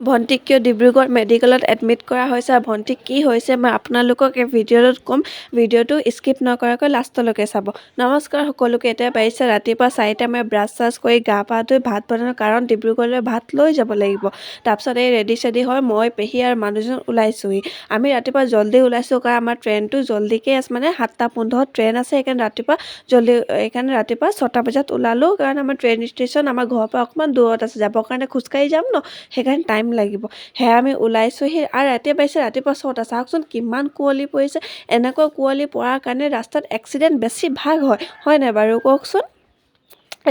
ভণ্টিক কিয় ডিব্ৰুগড় মেডিকেলত এডমিট কৰা হৈছে আৰু ভণ্টিক কি হৈছে মই আপোনালোকক এই ভিডিঅ'টোত ক'ম। ভিডিঅ'টো স্কিপ নকৰাকৈ লাষ্টলৈকে চাব। নমস্কাৰ সকলোকে। এতিয়া পাৰিছে ৰাতিপুৱা 4টা মই ব্ৰাছ চাছ কৰি গা পা ধুই ভাত বনাওঁ, কাৰণ ডিব্ৰুগড়লৈ ভাত লৈ যাব লাগিব। তাৰপিছত এই ৰেডি চেডি হয় মই পেহী আৰু মানুহজন ওলাইছোঁহি। আমি ৰাতিপুৱা জল্দি ওলাইছোঁ কাৰণ আমাৰ ট্ৰেইনটো জল্দিকৈ আছে, মানে 7:15 ট্ৰেইন আছে। সেইকাৰণে ৰাতিপুৱা 6টা বজাত ওলালোঁ, কাৰণ আমাৰ ট্ৰেইন ষ্টেচন আমাৰ ঘৰৰ পৰা অকণমান দূৰত আছে। যাবৰ কাৰণে খোজকাঢ়ি যাম ন, সেইকাৰণে টাইম লাগিব। সেয়া আমি ওলাইছোঁহি আৰু ৰাতিপুৱা পাইছে ৰাতিপুৱা 6টা। চাওকচোন কিমান কুঁৱলী পৰিছে। এনেকুৱা কুঁৱলী পৰাৰ কাৰণে ৰাস্তাত এক্সিডেণ্ট বেছি ভাগ হয় নাই বাৰু কওকচোন।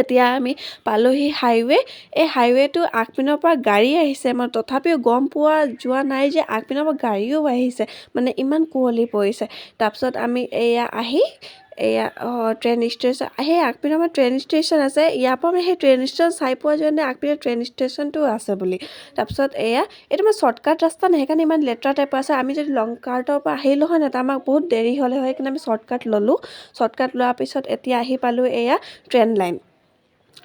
এতিয়া আমি পালোঁহি হাইৱে। এই হাইৱেটো আগপিনৰ পৰা গাড়ী আহিছে, মই তথাপিও গম পোৱা যোৱা নাই যে আগপিনৰ পৰা গাড়ীও আহিছে, মানে ইমান কুঁৱলী পৰিছে। তাৰপিছত আমি ট্ৰেইন ষ্টেচন সেই আগপিনৰ পৰা ট্ৰেইন ষ্টেচন আছে। ইয়াৰ পৰা আমি সেই ট্ৰেইন ষ্টেচন চাই পোৱা যোৱা নাই আগপিনে ট্ৰেইন ষ্টেচনটো আছে বুলি। তাৰপিছত এইটো মই শ্বৰ্টকাট ৰাস্তা নাই, সেইকাৰণে ইমান লেতেৰা টাইপৰ আছে। আমি যদি লং কাৰ্টৰ পৰা আহিলোঁ হয় নাই, আমাক বহুত দেৰি হ'লে হয়, সেইকাৰণে আমি শ্বৰ্টকাট ল'লোঁ। শ্বৰ্টকাট লোৱাৰ পিছত এতিয়া আহি পালোঁ ট্ৰেইন লাইন।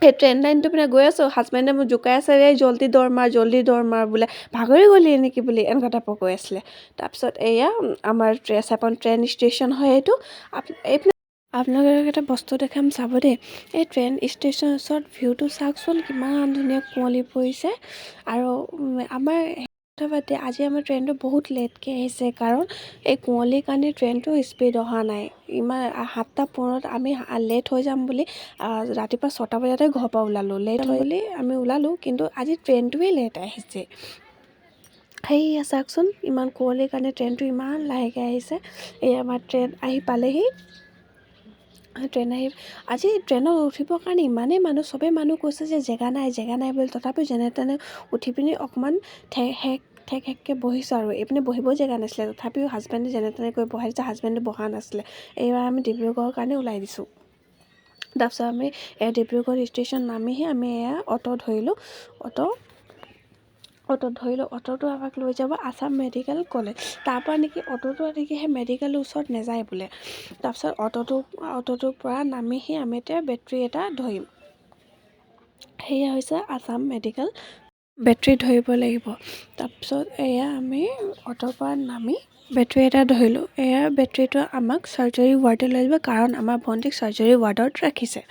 সেই ট্ৰেইন লাইনটো পিনে গৈ আছোঁ। হাজবেণ্ডে মোক জোকাই আছে, এই জল্দি দৌৰ মাৰ বোলে, ভাগৰি গ'লি নেকি বুলি এনেকুৱা টাইপৰ কৈ আছিলে। তাৰপিছত আমাৰ ট্ৰেইন ষ্টেচন হয় এইটো। আপোনালোকক এটা বস্তু দেখাম চাব দেই। এই ট্ৰেইন ষ্টেচনৰ ওচৰত ভিউটো চাওকচোন, কিমান ধুনীয়া কুঁৱলী পৰিছে। আৰু আমাৰ কথা পাতি আজি আমাৰ ট্ৰেইনটো বহুত লেটকৈ আহিছে, কাৰণ এই কুঁৱলীৰ কাৰণে ট্ৰেইনটো স্পীড অহা নাই। ইমান 7:15 আমি লেট হৈ যাম বুলি ৰাতিপুৱা 6টা বজাতে ঘৰৰ পৰা ওলালোঁ। লেট হৈ বুলি আমি ওলালোঁ, কিন্তু আজি ট্ৰেইনটোৱে লেট আহিছে। সেয়া চাওকচোন, ইমান কুঁৱলীৰ কাৰণে ট্ৰেইনটো ইমান লাহেকৈ আহিছে। আমাৰ ট্ৰেইন আহি পালেহি। আজি ট্ৰেইনত উঠিবৰ কাৰণে ইমানেই চবেই মানুহ কৈছে যে জেগা নাই বুলি, তথাপিও যেনে তেনে উঠি পিনি অকণমান ঠেককৈ বহিছোঁ। আৰু এইপিনে বহিবও জেগা নাছিলে, তথাপিও হাজবেণ্ডে যেনে তেনে কৰি বহাই দিছে। হাজবেণ্ডে বহা নাছিলে। এইবাৰ আমি ডিব্ৰুগড়ৰ কাৰণে ওলাই দিছোঁ। তাৰপিছত আমি ডিব্ৰুগড় ষ্টেচন নামিহে আমি অ'টো ধৰিলোঁ। অ'টোটো আমাক লৈ যাব আছাম মেডিকেল কলেজ। তাৰপৰা সেই মেডিকেলৰ ওচৰত নাযায় বোলে। তাৰপিছত অ'টোটোৰ পৰা নামিহি আমি এতিয়া বেটৰী এটা ধৰিম। সেয়া হৈছে আছাম মেডিকেল। বেটৰী ধৰিব লাগিব। তাৰপিছত আমি অ'টোৰ পৰা নামি বেটৰী এটা ধৰিলোঁ। বেটৰীটো আমাক চাৰ্জাৰী ৱাৰ্ডত লৈ যাব, কাৰণ আমাৰ ভণ্টিক চাৰ্জাৰী ৱাৰ্ডত ৰাখিছে।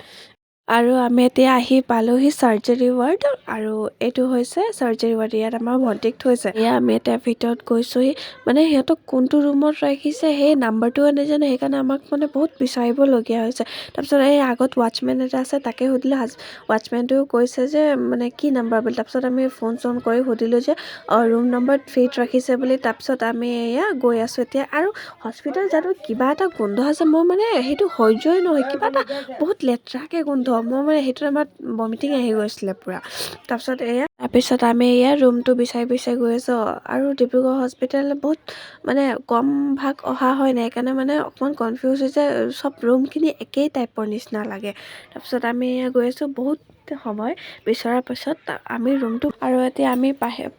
আৰু আমি এতিয়া আহি পালোঁহি চাৰ্জাৰী ৱাৰ্ড। আৰু এইটো হৈছে চাৰ্জাৰী ৱাৰ্ড, ইয়াত আমাৰ ভণ্টিক থৈছে। আমি এতিয়া ভিতৰত গৈছোঁহি, মানে সিহঁতক কোনটো ৰুমত ৰাখিছে সেই নাম্বাৰটোও নাজানো, সেইকাৰণে আমাক মানে বহুত বিচাৰিবলগীয়া হৈছে। তাৰপিছত আগত ৱাটচমেন এটা আছে, তাকে সুধিলোঁ। ৱাটচমেনটোও কৈছে যে মানে কি নাম্বাৰ বুলি। তাৰপিছত আমি ফোন কৰি সুধিলোঁ যে ৰুম নম্বৰ 3ত ৰাখিছে বুলি। তাৰপিছত আমি গৈ আছোঁ এতিয়া। আৰু হস্পিটেল জানো কিবা এটা গোন্ধ আছে, মোৰ মানে সেইটো সহ্যই নহয়, কিবা এটা বহুত লেতেৰাকৈ গোন্ধ। মোৰ মানে সেইটো আমাৰ বমিটিং আহি গৈছিলে পূৰা। তাৰপিছত আমি ৰুমটো বিচাৰি গৈ আছোঁ। আৰু ডিব্ৰুগড় হস্পিটেল বহুত মানে কম ভাগ অহা হয় নাই, সেইকাৰণে মানে অকণমান কনফিউজ হৈছে। চব ৰুমখিনি একেই টাইপৰ নিচিনা লাগে। তাৰপিছত আমি গৈ আছোঁ। বহুত সময় বিচৰাৰ পাছত আমি ৰুমটো, আৰু এতিয়া আমি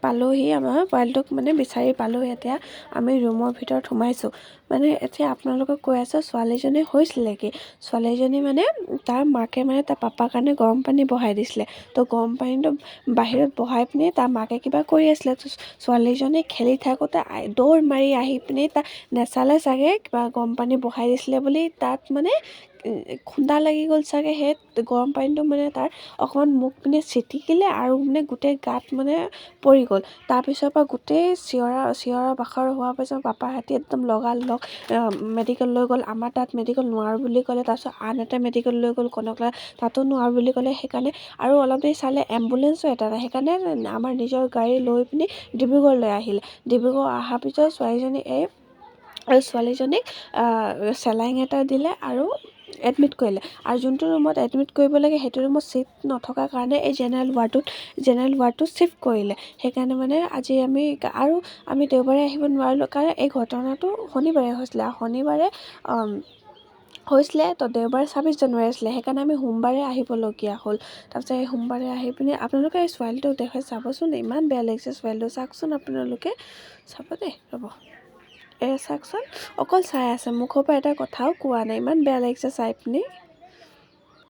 পালোঁহি, আমাৰ পোৱালিটোক মানে বিচাৰি পালোঁহি। এতিয়া আমি ৰুমৰ ভিতৰত সোমাইছোঁ। মানে এতিয়া আপোনালোকক কৈ আছোঁ, ছোৱালীজনী হৈছিলে কি, ছোৱালীজনী মানে তাৰ মাকে মানে তাৰ পাপাৰ কাৰণে গৰম পানী বহাই দিছিলে। তো গৰম পানীটো বাহিৰত বহাই পিনি তাৰ মাকে কিবা কৰি আছিলে। ছোৱালীজনী খেলি থাকোঁতে দৌৰ মাৰি আহি পিনি তাত নেচালে চাগে, কিবা গৰম পানী বহাই দিছিলে বুলি তাত মানে খুন্দা লাগি গ'ল চাগে। সেই গৰম পানীটো মানে তাৰ অকণমান মুখ পিনে ছিটিকিলে আৰু মানে গোটেই গাত মানে পৰি গ'ল। তাৰপিছৰ পৰা গোটেই চিঞৰা বাখৰ হোৱাৰ পাছত পাপাহঁতে একদম লগালগ মেডিকেল লৈ গ'ল। আমাৰ তাত মেডিকেল নোৱাৰোঁ বুলি ক'লে। তাৰপিছত আন এটা মেডিকেল লৈ গ'ল কনকলতা, তাতো নোৱাৰোঁ বুলি ক'লে। সেইকাৰণে আৰু অলপ দেৰি চালে, এম্বুলেঞ্চো এটা নাই। সেইকাৰণে আমাৰ নিজৰ গাড়ী লৈ পিনি ডিব্ৰুগড়লৈ আহিলে। ডিব্ৰুগড় অহাৰ পিছত ছোৱালীজনীক চেলাইন এটা দিলে আৰু এডমিট কৰিলে। আৰু যোনটো ৰুমত এডমিট কৰিব লাগে সেইটো ৰুমত ছিট নথকাৰ কাৰণে এই জেনেৰেল ৱাৰ্ডটোত ছিফ্ট কৰিলে। সেইকাৰণে মানে আজি আমি দেওবাৰে আহিব নোৱাৰিলোঁ, কাৰণ এই ঘটনাটো শনিবাৰে হৈছিলে। আৰু শনিবাৰে তো দেওবাৰে 26 জানুৱাৰী আছিলে। সেইকাৰণে আমি সোমবাৰে আহিবলগীয়া হ'ল। তাৰপিছত এই সোমবাৰে আহি পিনি আপোনালোকে এই ছোৱালীটোক দেখুৱাই চাবচোন, ইমান বেয়া লাগিছে ছোৱালীটো। চাওকচোন আপোনালোকে, চাব দেই, ৰ'ব। চাওকচোন, অকল চাই আছে, মুখৰ পৰা এটা কথাও কোৱা নাই। ইমান বেয়া লাগিছে চাই পিনি।